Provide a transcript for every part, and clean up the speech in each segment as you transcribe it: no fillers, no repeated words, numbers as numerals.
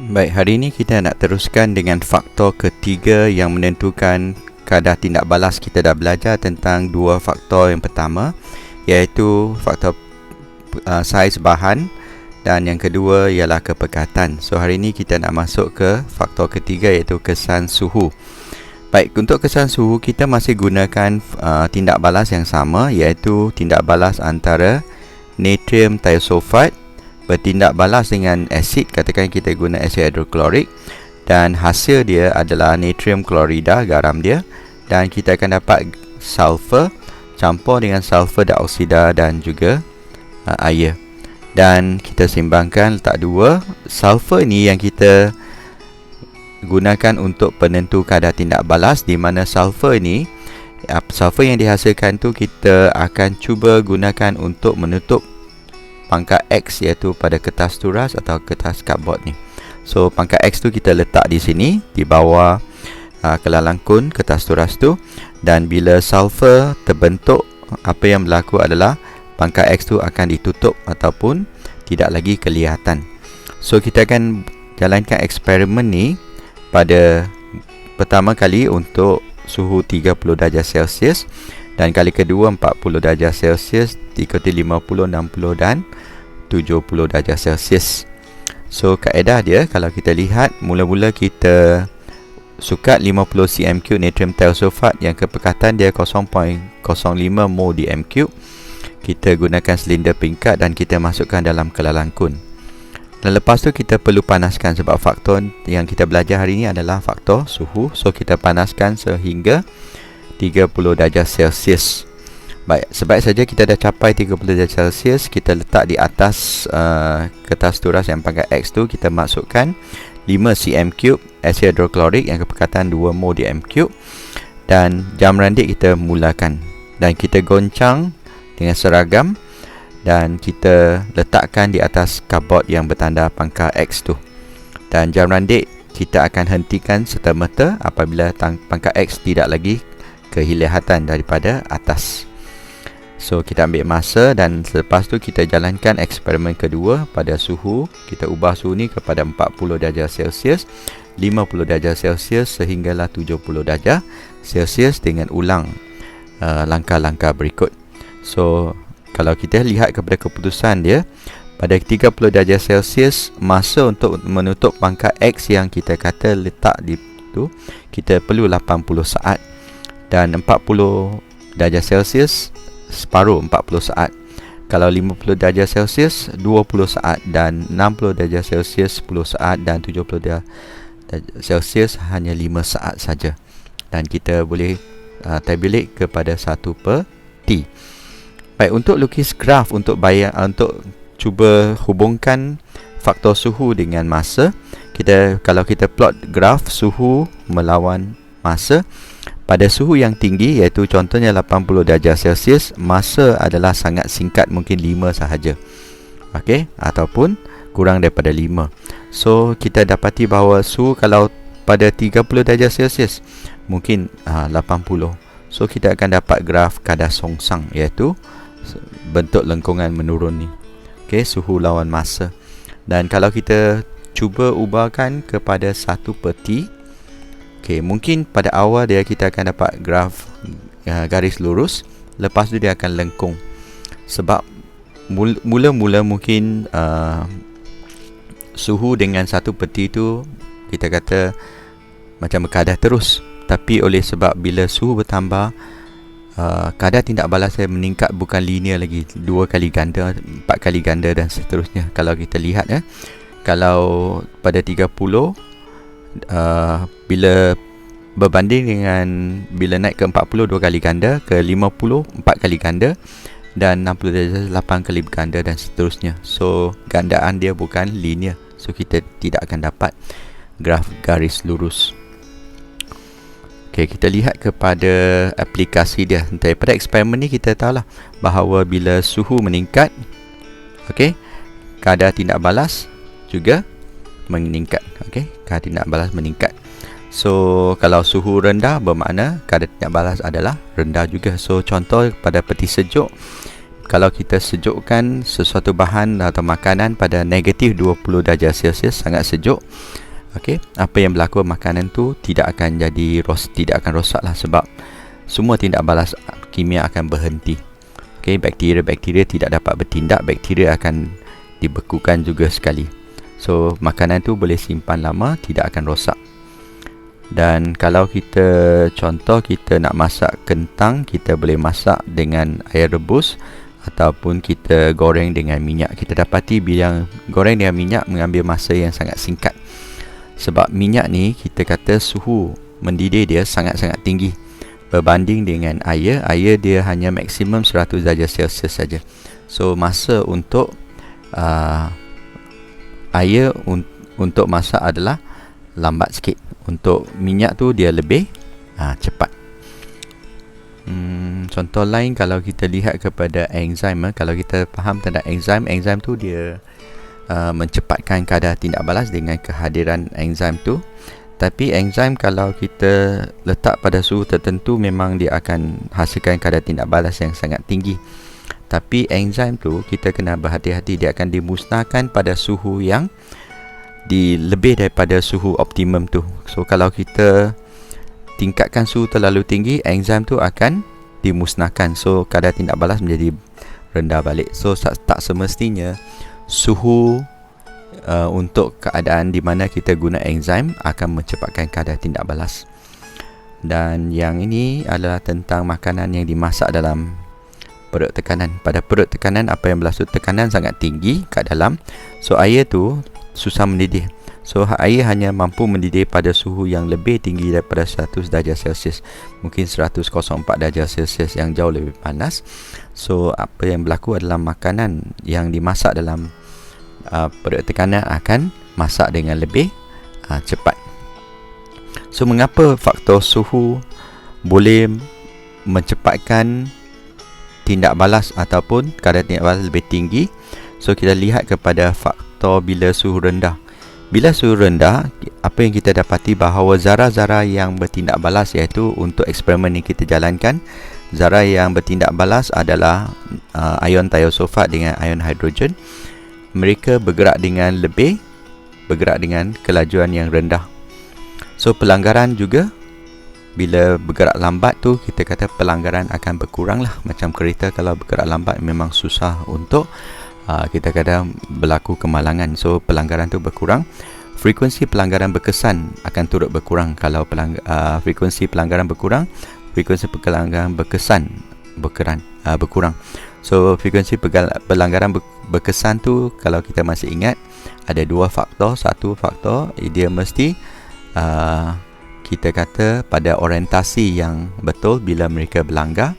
Baik, hari ini kita nak teruskan dengan faktor ketiga yang menentukan kadar tindak balas. Kita dah belajar tentang dua faktor yang pertama, iaitu faktor saiz bahan, dan yang kedua ialah kepekatan. So hari ini kita nak masuk ke faktor ketiga, iaitu kesan suhu. Baik, untuk kesan suhu kita masih gunakan tindak balas yang sama, iaitu tindak balas antara natrium thiosulfate bertindak balas dengan asid. Katakan kita guna asid hidroklorik, dan hasil dia adalah natrium klorida, garam dia, dan kita akan dapat sulfur campur dengan sulfur dioksida dan juga air. Dan kita seimbangkan, letak dua. Sulfur ni yang kita gunakan untuk penentu kadar tindak balas, di mana sulfur ni, sulfur yang dihasilkan tu kita akan cuba gunakan untuk menutup pangkat X, iaitu pada kertas turas atau kertas cardboard ni. So pangkat X tu kita letak di sini, di bawah kelalangkun kertas turas tu, dan bila sulfur terbentuk, apa yang berlaku adalah pangkat X tu akan ditutup ataupun tidak lagi kelihatan. So kita akan jalankan eksperimen ni pada pertama kali untuk suhu 30 darjah Celsius, dan kali kedua 40 darjah Celsius, diikuti 50, 60 dan 70 darjah Celsius. So kaedah dia, kalau kita lihat, mula-mula kita sukat 50 cm3 natrium thiosulfate yang kepekatan dia 0.05 mol di m3. Kita gunakan silinder pingkat dan kita masukkan dalam kelalangkun. Dan lepas tu kita perlu panaskan, sebab faktor yang kita belajar hari ini adalah faktor suhu. So kita panaskan sehingga 30 darjah Celsius. Baik, sebaik saja kita dah capai 30 darjah Celsius, kita letak di atas kertas turas yang pangkat X tu, kita masukkan 5 cm3 asid hidroklorik yang kepekatan 2 mol di m3, dan jam randik kita mulakan, dan kita goncang dengan seragam, dan kita letakkan di atas cardboard yang bertanda pangkat X tu. Dan jam randik kita akan hentikan serta-merta apabila pangkat X tidak lagi kelihatan daripada atas. So kita ambil masa, dan selepas tu kita jalankan eksperimen kedua pada suhu. Kita ubah suhu ni kepada 40 darjah Celsius, 50 darjah Celsius sehinggalah 70 darjah Celsius dengan ulang langkah-langkah berikut. So kalau kita lihat kepada keputusan dia, pada 30 darjah Celsius, masa untuk menutup pangkat X yang kita kata letak di tu, kita perlu 80 saat. Dan 40 darjah Celsius, separuh 40 saat. Kalau 50 darjah Celsius, 20 saat. Dan 60 darjah Celsius, 10 saat. Dan 70 darjah Celsius, hanya 5 saat saja. Dan kita boleh tabulate kepada 1/T. Baik, untuk lukis graf untuk untuk cuba hubungkan faktor suhu dengan masa, kalau kita plot graf suhu melawan masa, pada suhu yang tinggi, iaitu contohnya 80 darjah Celsius, masa adalah sangat singkat, mungkin 5 sahaja. Okey, ataupun kurang daripada 5. So kita dapati bahawa suhu kalau pada 30 darjah Celsius mungkin 80. So kita akan dapat graf kadar songsang, iaitu bentuk lengkungan menurun ni. Okey, suhu lawan masa. Dan kalau kita cuba ubahkan kepada 1/T, okey, mungkin pada awal dia kita akan dapat graf garis lurus, lepas tu dia akan lengkung. Sebab mula-mula mungkin suhu dengan 1/T tu kita kata macam berkadar terus, tapi oleh sebab bila suhu bertambah, kadar tindak balas saya meningkat, bukan linear lagi, 2 kali ganda, 4 kali ganda dan seterusnya. Kalau kita lihat kalau pada 30 bila berbanding dengan bila naik ke 40, 2 kali ganda, ke 50 4 kali ganda, dan 60 darjah 8 kali ganda dan seterusnya. So gandaan dia bukan linear, so kita tidak akan dapat graf garis lurus. Okey, kita lihat kepada aplikasi dia. Daripada eksperimen ni kita tahulah bahawa bila suhu meningkat, okey, kadar tindak balas juga meningkat. Okey, kadar tindak balas meningkat. So kalau suhu rendah bermakna kadar tindak balas adalah rendah juga. So contoh pada peti sejuk, kalau kita sejukkan sesuatu bahan atau makanan pada negatif 20 darjah Celsius, sangat sejuk, okey, apa yang berlaku, makanan tu tidak akan tidak akan rosak lah, sebab semua tindak balas kimia akan berhenti. Okey, bakteria tidak dapat bertindak, bakteria akan dibekukan juga sekali. So makanan tu boleh simpan lama, tidak akan rosak. Dan kalau kita nak masak kentang, kita boleh masak dengan air rebus ataupun kita goreng dengan minyak. Kita dapati bila goreng dengan minyak mengambil masa yang sangat singkat, sebab minyak ni kita kata suhu mendidih dia sangat-sangat tinggi berbanding dengan air. Air dia hanya maksimum 100 darjah Celsius saja. So masa untuk air untuk masak adalah lambat sikit. Untuk minyak tu dia lebih cepat. Contoh lain, kalau kita lihat kepada enzim, kalau kita faham tentang enzim tu dia mencepatkan kadar tindak balas dengan kehadiran enzim tu. Tapi enzim kalau kita letak pada suhu tertentu, memang dia akan hasilkan kadar tindak balas yang sangat tinggi. Tapi enzim tu kita kena berhati-hati, dia akan dimusnahkan pada suhu yang lebih daripada suhu optimum tu. So kalau kita tingkatkan suhu terlalu tinggi, enzim tu akan dimusnahkan. So kadar tindak balas menjadi rendah balik. So tak semestinya suhu untuk keadaan di mana kita guna enzim akan mencepatkan kadar tindak balas. Dan yang ini adalah tentang makanan yang dimasak dalam perut tekanan. Pada perut tekanan, apa yang berlaku, tekanan sangat tinggi kat dalam. So air tu susah mendidih. So air hanya mampu mendidih pada suhu yang lebih tinggi daripada 100 darjah Celsius, mungkin 104 darjah Celsius, yang jauh lebih panas. So apa yang berlaku adalah makanan yang dimasak dalam perut tekanan akan masak dengan lebih cepat. So mengapa faktor suhu boleh mencepatkan tindak balas ataupun kadar tindak balas lebih tinggi? So kita lihat kepada faktor bila suhu rendah. Bila suhu rendah, apa yang kita dapati bahawa zarah-zarah yang bertindak balas, iaitu untuk eksperimen yang kita jalankan, zarah yang bertindak balas adalah ion tiosulfat dengan ion hidrogen. Mereka bergerak dengan kelajuan yang rendah. So pelanggaran juga, bila bergerak lambat tu, kita kata pelanggaran akan berkurang lah. Macam kereta kalau bergerak lambat memang susah untuk kita kadang berlaku kemalangan. So pelanggaran tu berkurang. Frekuensi pelanggaran berkesan akan turut berkurang. Kalau frekuensi pelanggaran berkurang, frekuensi pelanggaran berkesan berkurang. So frekuensi pelanggaran berkesan tu, kalau kita masih ingat, ada dua faktor. Satu faktor, dia mesti kita kata pada orientasi yang betul bila mereka berlanggar.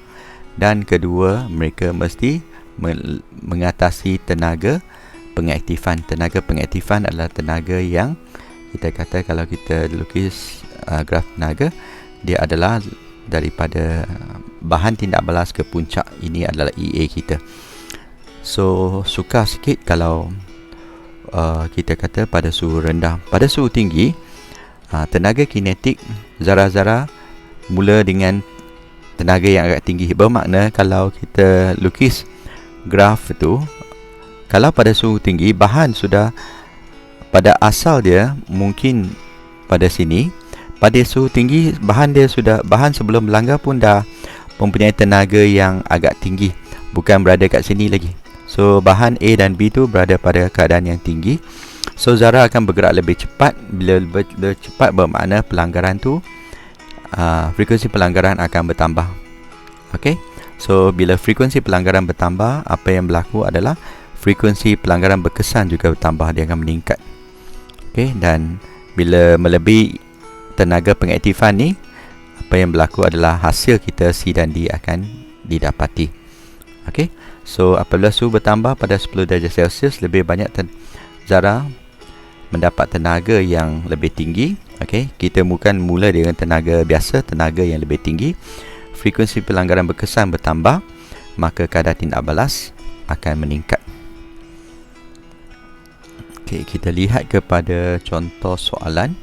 Dan kedua, mereka mesti mengatasi tenaga pengaktifan. Tenaga pengaktifan adalah tenaga yang kita kata, kalau kita lukis graf tenaga, dia adalah daripada bahan tindak balas ke puncak. Ini adalah EA kita. So sukar sikit kalau kita kata pada suhu rendah. Pada suhu tinggi, tenaga kinetik zarah-zarah mula dengan tenaga yang agak tinggi. Bermakna kalau kita lukis graf tu, kalau pada suhu tinggi, bahan sudah pada asal dia mungkin pada sini. Pada suhu tinggi, bahan sebelum melanggar pun dah mempunyai tenaga yang agak tinggi, bukan berada kat sini lagi. So bahan A dan B tu berada pada keadaan yang tinggi. So zarah akan bergerak lebih cepat. Bila lebih cepat, bermakna pelanggaran tu frekuensi pelanggaran akan bertambah. Okey. So bila frekuensi pelanggaran bertambah, apa yang berlaku adalah frekuensi pelanggaran berkesan juga bertambah, dia akan meningkat. Okey, dan bila melebihi tenaga pengaktifan ni, apa yang berlaku adalah hasil kita C dan D akan didapati. Okey. So apabila suhu bertambah pada 10 darjah Celsius, lebih banyak zarah mendapat tenaga yang lebih tinggi. Okey, kita bukan mula dengan tenaga biasa, tenaga yang lebih tinggi. Frekuensi pelanggaran berkesan bertambah, maka kadar tindak balas akan meningkat. Okey, kita lihat kepada contoh soalan.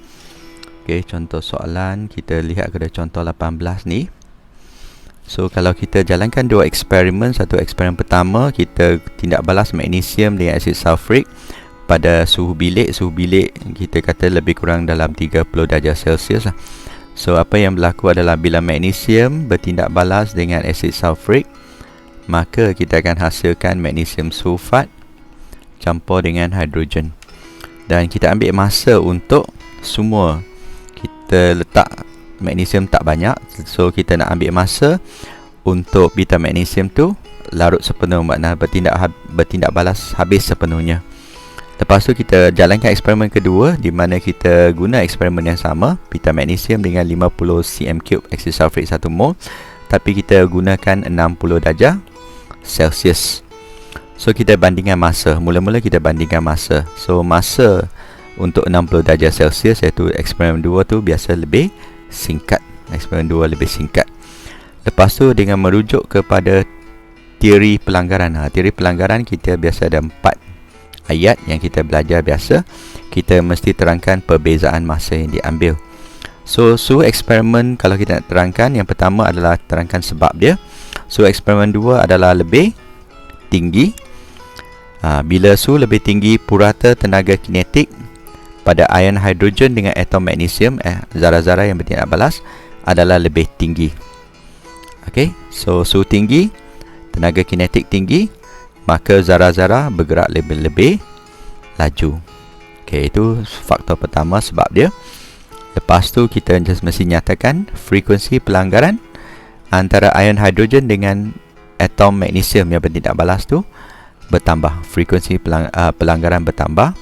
Okey, contoh soalan, kita lihat kepada contoh 18 ni. So kalau kita jalankan dua eksperimen, satu eksperimen pertama kita tindak balas magnesium dengan asid sulfurik pada suhu bilik kita kata lebih kurang dalam 30 darjah Celsius lah. So apa yang berlaku adalah bila magnesium bertindak balas dengan asid sulfurik, maka kita akan hasilkan magnesium sulfat campur dengan hidrogen. Dan kita ambil masa untuk semua. Kita letak magnesium tak banyak, so kita nak ambil masa untuk beta magnesium tu larut sepenuh, makna bertindak balas habis sepenuhnya. Lepas tu kita jalankan eksperimen kedua, di mana kita guna eksperimen yang sama, beta magnesium dengan 50 cm3 asid sulfurik 1 mol, tapi kita gunakan 60 darjah Celsius. So kita bandingkan masa. Mula-mula kita bandingkan masa. So masa untuk 60 darjah Celsius, iaitu eksperimen 2 tu biasa lebih singkat. Eksperimen 2 lebih singkat. Lepas tu dengan merujuk kepada teori pelanggaran. Teori pelanggaran kita biasa ada 4 ayat yang kita belajar biasa. Kita mesti terangkan perbezaan masa yang diambil. So suhu eksperimen kalau kita nak terangkan, yang pertama adalah terangkan sebab dia. Suhu eksperimen 2 adalah lebih tinggi. Bila suhu lebih tinggi, purata tenaga kinetik pada ion hidrogen dengan atom magnesium, zara-zara yang bertindak balas, adalah lebih tinggi. Okey, so suhu tinggi, tenaga kinetik tinggi, maka zara-zara bergerak lebih laju. Okey, itu faktor pertama, sebab dia. Lepas tu kita mesti nyatakan frekuensi pelanggaran antara ion hidrogen dengan atom magnesium yang bertindak balas tu bertambah. Frekuensi pelanggaran bertambah.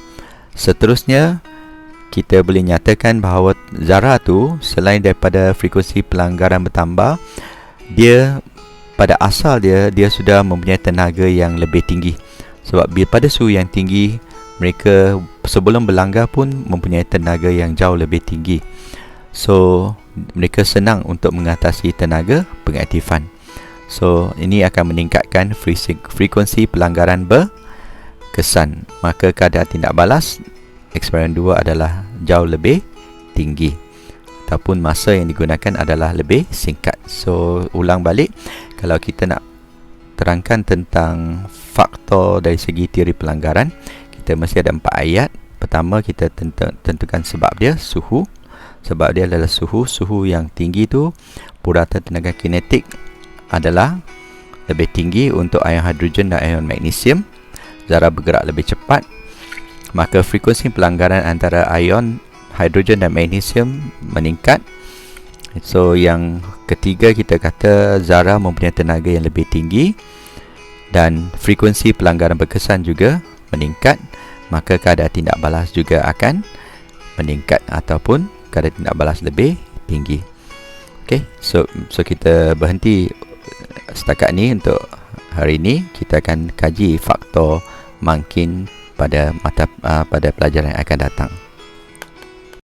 Seterusnya, kita boleh nyatakan bahawa zarah tu selain daripada frekuensi pelanggaran bertambah, dia pada asal dia sudah mempunyai tenaga yang lebih tinggi. Sebab pada suhu yang tinggi, mereka sebelum berlanggar pun mempunyai tenaga yang jauh lebih tinggi. So mereka senang untuk mengatasi tenaga pengaktifan. So ini akan meningkatkan frekuensi pelanggaran berkesan. Maka kadar tindak balas eksperimen 2 adalah jauh lebih tinggi, ataupun masa yang digunakan adalah lebih singkat. So ulang balik, kalau kita nak terangkan tentang faktor dari segi teori pelanggaran, kita mesti ada 4 ayat. Pertama, kita tentukan sebab dia, suhu. Sebab dia adalah suhu yang tinggi tu, purata tenaga kinetik adalah lebih tinggi untuk ion hidrogen dan ion magnesium. Zarah bergerak lebih cepat, maka frekuensi pelanggaran antara ion hidrogen dan magnesium meningkat. So yang ketiga, kita kata zarah mempunyai tenaga yang lebih tinggi dan frekuensi pelanggaran berkesan juga meningkat, maka kadar tindak balas juga akan meningkat ataupun kadar tindak balas lebih tinggi. Okay, so kita berhenti setakat ni untuk hari ini. Kita akan kaji faktor mungkin pada pelajaran yang akan datang.